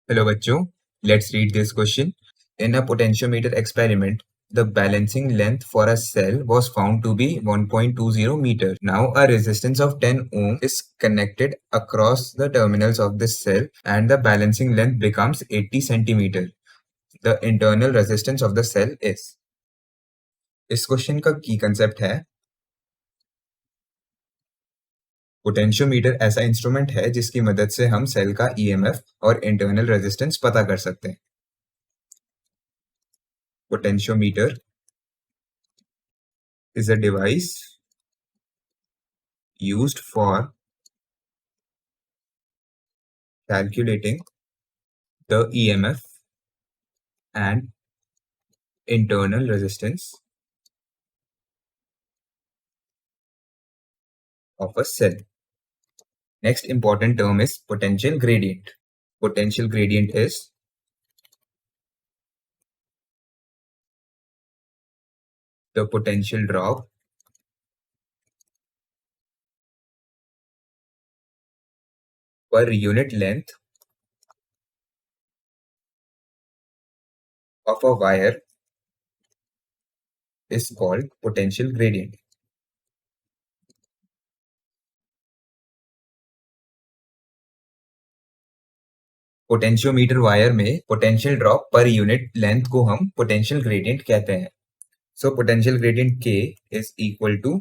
Hello बच्चों, let's read this question. In a potentiometer experiment, the balancing length for a cell was found to be 1.20 meter. Now a resistance of 10 ohm is connected across the terminals of this cell and the balancing length becomes 80 centimeter. The internal resistance of the cell is. इस question का की concept है potentiometer ऐसा instrument है जिसकी मदद से हम सेल का ईएमएफ और इंटरनल रेजिस्टेंस पता कर सकते हैं. Potentiometer is a device used for calculating the EMF and internal resistance of a cell. Next important term is potential gradient. Potential gradient is the potential drop per unit length of a wire is called potential gradient. Potentiometer wire में potential drop per unit length को हम potential gradient कहते हैं. So potential gradient K is equal to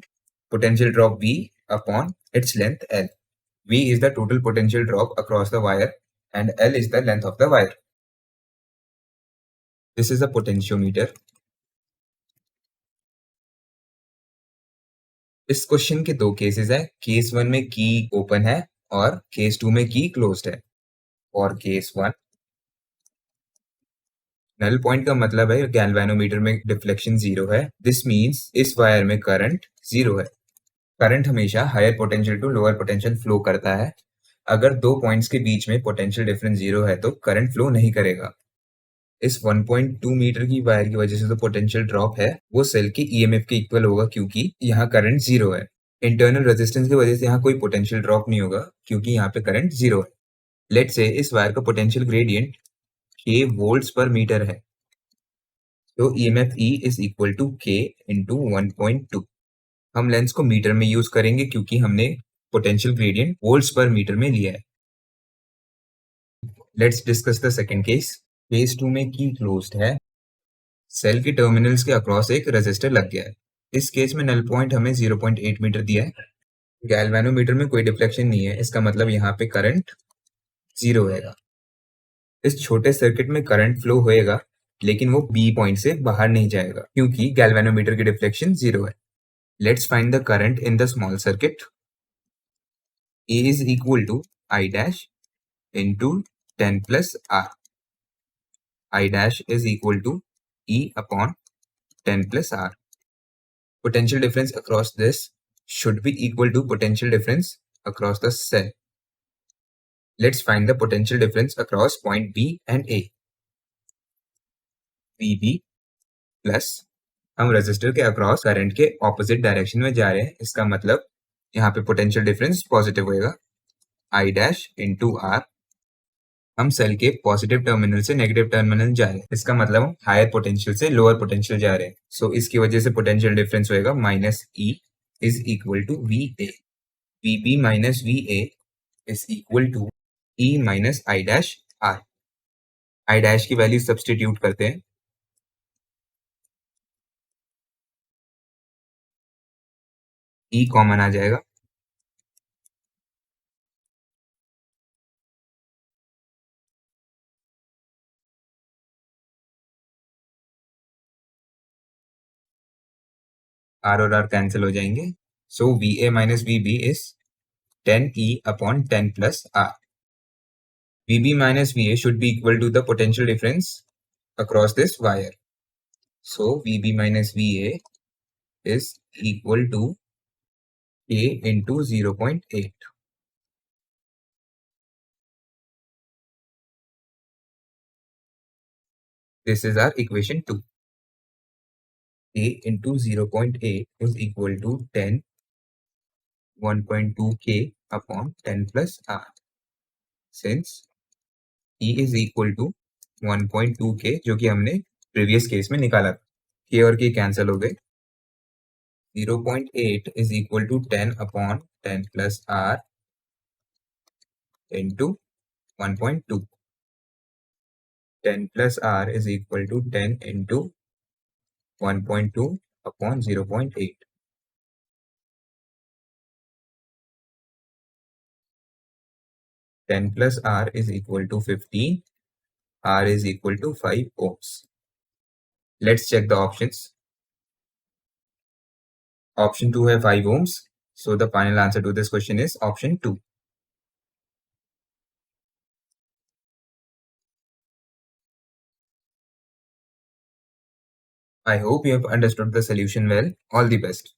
potential drop V upon its length L. V is the total potential drop across the wire and L is the length of the wire. This is a potentiometer. इस question के दो cases है. Case 1 में की open है और case 2 में की क्लोज्ड है. और केस 1 नल पॉइंट का मतलब है गैल्वेनोमीटर में डिफ्लेक्शन 0 है. दिस मींस इस वायर में करंट 0 है. करंट हमेशा higher potential to lower potential flow करता है. अगर दो पॉइंट्स के बीच में पोटेंशियल डिफरेंस 0 है तो करंट फ्लो नहीं करेगा. इस 1.2 मीटर की वायर की वजह से जो पोटेंशियल ड्रॉप है वो सेल के ईएमएफ के इक्वल होगा क्योंकि यहाँ करंट 0 है. इंटरनल रेजिस्टेंस की वजह से यहाँ कोई पोटेंशियल ड्रॉप नहीं होगा क्योंकि यहाँ पे करंट 0 है. लेट्स से इस वायर का पोटेंशियल ग्रेडियंट K वोल्ट्स पर मीटर है. तो EMF E is equal to K into 1.2. हम लेंस को मीटर में यूज करेंगे क्योंकि हमने पोटेंशियल ग्रेडियंट वोल्ट्स पर मीटर में लिया है. Let's discuss the second case. Case 2 में की क्लोज्ड है. सेल के टर्मिनल्स के अक्रॉस एक रेजिस्टर लग गया है. इस केस में नल पॉइंट हमें 0.8 मीटर दिया है. गैल्वेनोमीटर में कोई डिफ्लेक्शन नहीं है, इसका मतलब यहाँ पे करंट 0 होगा. इस छोटे सर्किट में करंट फ्लो होएगा लेकिन वो बी पॉइंट से बाहर नहीं जाएगा क्योंकि गैल्वेनोमीटर की डिफ्लेक्शन 0 है. Let's find the current in the small circuit. A is equal to I dash into 10 plus R. I dash is equal to E upon 10 plus R. Potential difference across this should be equal to potential difference across the cell. Let's find the potential difference across point B and A. VB plus हम resistor के across current के opposite direction में जा रहे हैं. इसका मतलब यहाँ पे पोटेंशियल डिफरेंस पॉजिटिव होएगा. I dash into R. हम सेल के पॉजिटिव टर्मिनल से नेगेटिव टर्मिनल जा रहे हैं. इसका मतलब हम हायर पोटेंशियल से लोअर पोटेंशियल जा रहे हैं. सो इसकी वजह से पोटेंशियल डिफरेंस होएगा minus E is equal to VA. VB minus VA is equal to E minus I dash R. I dash की वैल्यू सब्सटीट्यूट करते हैं. E कॉमन आ जाएगा. R और R कैंसिल हो जाएंगे. सो VA minus VB is 10E upon 10 plus R. VB minus VA should be equal to the potential difference across this wire. So VB minus VA is equal to K into 0.8. This is our equation 2. K into 0.8 is equal to 10 1.2 K upon 10 plus R. Since E is equal to 1.2k जो कि हमने previous case में निकाला था. K और K cancel हो गए. 0.8 is equal to 10 upon 10 plus R into 1.2. 10 plus R is equal to 10 into 1.2 upon 0.8. 10 plus R is equal to 15. R is equal to 5 ohms. Let's check the options. Option 2 है 5 ohms. So the final answer to this question is option 2. I hope you have understood the solution well. All the best.